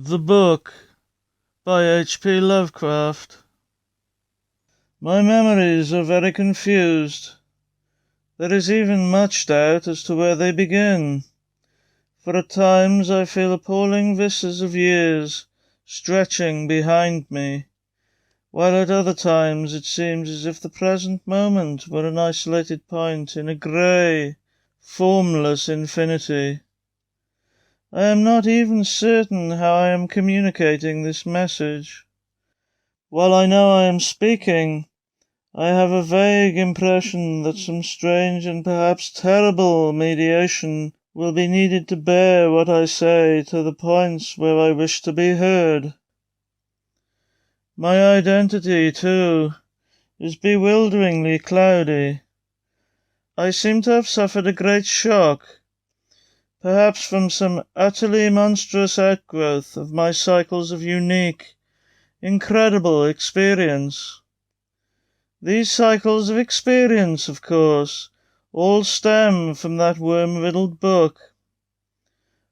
The Book by HP Lovecraft. My memories are very confused. There is even much doubt as to where they begin, for at times I feel appalling vistas of years stretching behind me, while at other times it seems as if the present moment were an isolated point in a grey, formless infinity. I am not even certain how I am communicating this message. While I know I am speaking, I have a vague impression that some strange and perhaps terrible mediation will be needed to bear what I say to the points where I wish to be heard. My identity, too, is bewilderingly cloudy. I seem to have suffered a great shock, perhaps from some utterly monstrous outgrowth of my cycles of unique, incredible experience. These cycles of experience, of course, all stem from that worm-riddled book.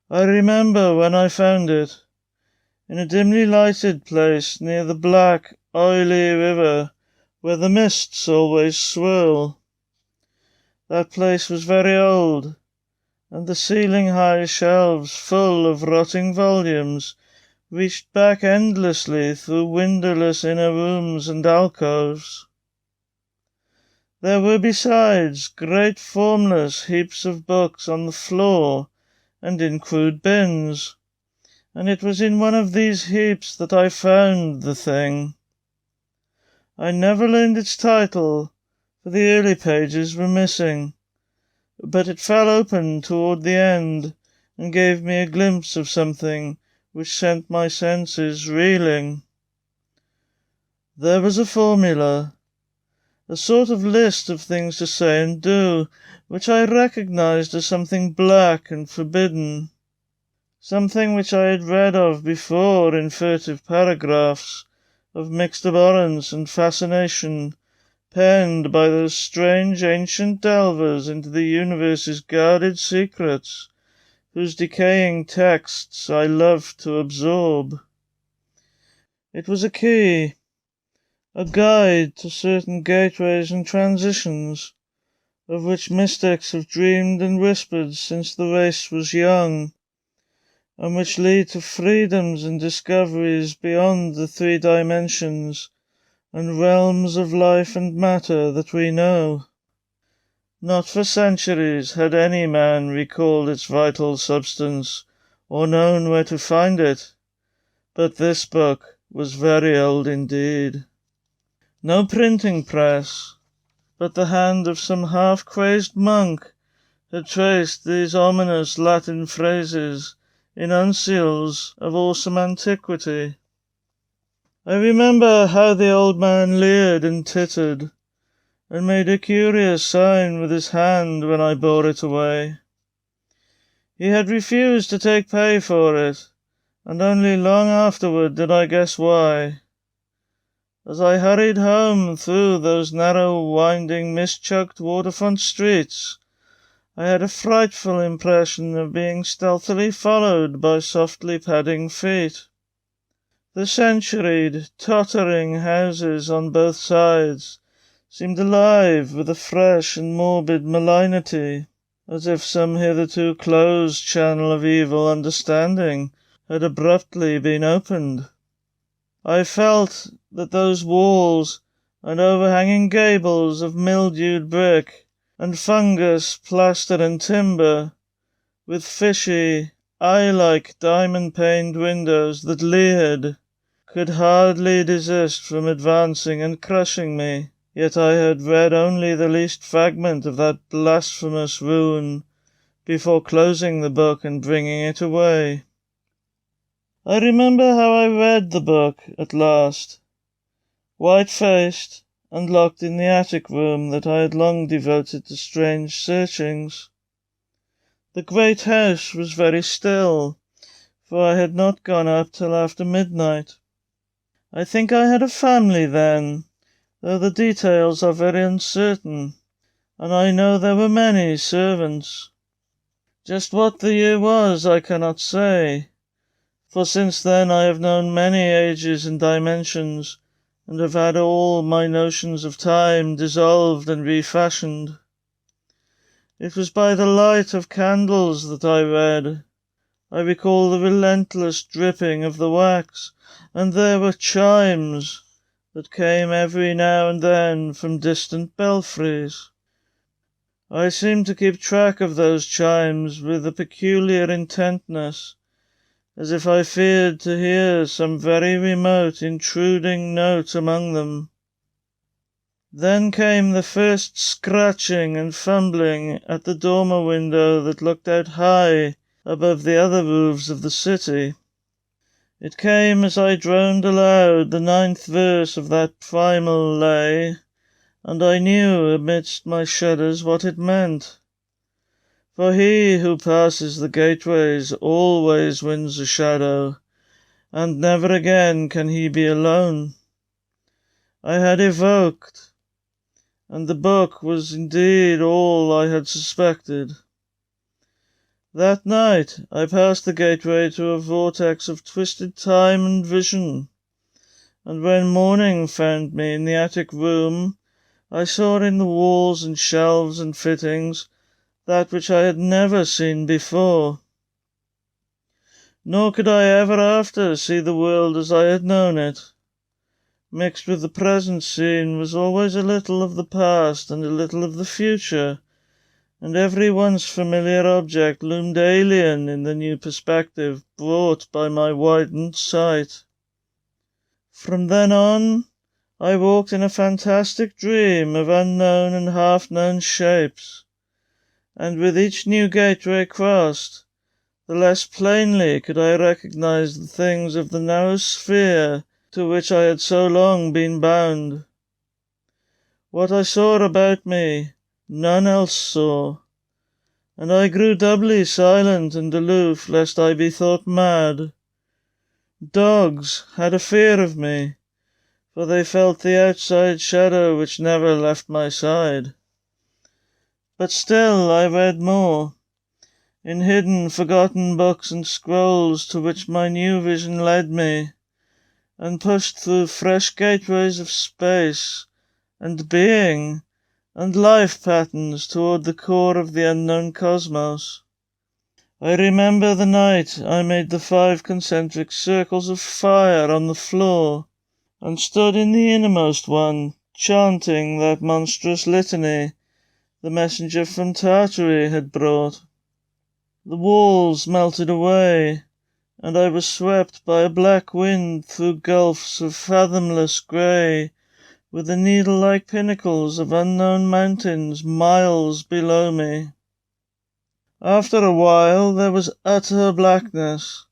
I remember when I found it, in a dimly lighted place near the black, oily river where the mists always swirl. That place was very old, and the ceiling-high shelves full of rotting volumes reached back endlessly through windowless inner rooms and alcoves. There were besides great formless heaps of books on the floor and in crude bins, and it was in one of these heaps that I found the thing. I never learned its title, for the early pages were missing, but it fell open toward the end and gave me a glimpse of something which sent my senses reeling. There was a formula, a sort of list of things to say and do, which I recognized as something black and forbidden, something which I had read of before in furtive paragraphs of mixed abhorrence and fascination, penned by those strange ancient delvers into the universe's guarded secrets, whose decaying texts I loved to absorb. It was a key, a guide to certain gateways and transitions, of which mystics have dreamed and whispered since the race was young, and which lead to freedoms and discoveries beyond the 3 dimensions and realms of life and matter that we know. Not for centuries had any man recalled its vital substance or known where to find it, but this book was very old indeed. No printing press, but the hand of some half-crazed monk had traced these ominous Latin phrases in uncials of awesome antiquity. I remember how the old man leered and tittered, and made a curious sign with his hand when I bore it away. He had refused to take pay for it, and only long afterward did I guess why. As I hurried home through those narrow, winding, mist-choked waterfront streets, I had a frightful impression of being stealthily followed by softly padding feet. The centuried, tottering houses on both sides seemed alive with a fresh and morbid malignity, as if some hitherto closed channel of evil understanding had abruptly been opened. I felt that those walls and overhanging gables of mildewed brick and fungus, plaster and timber, with fishy, eye-like diamond-paned windows that leered, could hardly desist from advancing and crushing me. Yet I had read only the least fragment of that blasphemous ruin before closing the book and bringing it away. I remember how I read the book at last, white-faced and locked in the attic room that I had long devoted to strange searchings. The great house was very still, for I had not gone up till after midnight. I think I had a family then, though the details are very uncertain, and I know there were many servants. Just what the year was I cannot say, For since then I have known many ages and dimensions, and have had all my notions of time dissolved and refashioned. It was by the light of candles that I read. I recall the relentless dripping of the wax, and there were chimes that came every now and then from distant belfries. I seemed to keep track of those chimes with a peculiar intentness, as if I feared to hear some very remote, intruding note among them. Then came the first scratching and fumbling at the dormer window that looked out high above the other roofs of the city. It came as I droned aloud the 9th verse of that primal lay, and I knew amidst my shudders what it meant. For he who passes the gateways always wins a shadow, and never again can he be alone. I had evoked, and the book was indeed all I had suspected. That night I passed the gateway to a vortex of twisted time and vision, and when morning found me in the attic room, I saw in the walls and shelves and fittings that which I had never seen before. Nor could I ever after see the world as I had known it. Mixed with the present scene was always a little of the past and a little of the future, and every once familiar object loomed alien in the new perspective brought by my widened sight. From then on, I walked in a fantastic dream of unknown and half-known shapes, and with each new gateway crossed, the less plainly could I recognize the things of the narrow sphere to which I had so long been bound. What I saw about me none else saw, and I grew doubly silent and aloof lest I be thought mad. Dogs had a fear of me, for they felt the outside shadow which never left my side. But still I read more, in hidden, forgotten books and scrolls to which my new vision led me, and pushed through fresh gateways of space and being and life patterns toward the core of the unknown cosmos. I remember the night I made the 5 concentric circles of fire on the floor, and stood in the innermost one, chanting that monstrous litany the messenger from Tartary had brought. The walls melted away, and I was swept by a black wind through gulfs of fathomless grey, with the needle-like pinnacles of unknown mountains miles below me. After a while there was utter blackness,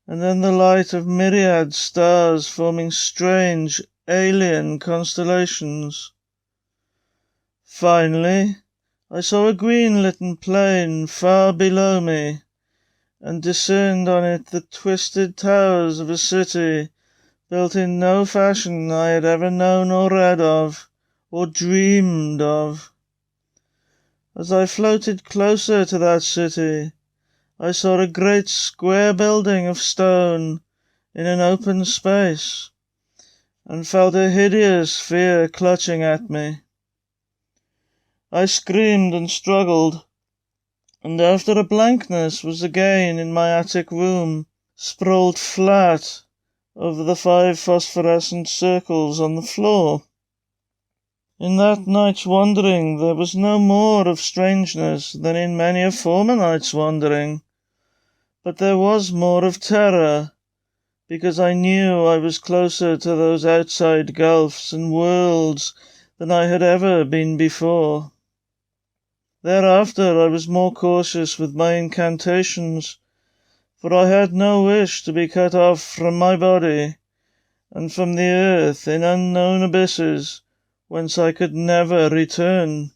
and then the light of myriad stars forming strange, alien constellations. Finally, I saw a green-litten plain far below me, and discerned on it the twisted towers of a city built in no fashion I had ever known or read of, or dreamed of. As I floated closer to that city, I saw a great square building of stone in an open space, and felt a hideous fear clutching at me. I screamed and struggled, and after a blankness was again in my attic room, sprawled flat over the 5 phosphorescent circles on the floor. In that night's wandering there was no more of strangeness than in many a former night's wandering, but there was more of terror, because I knew I was closer to those outside gulfs and worlds than I had ever been before. Thereafter I was more cautious with my incantations, for I had no wish to be cut off from my body, and from the earth in unknown abysses, whence I could never return.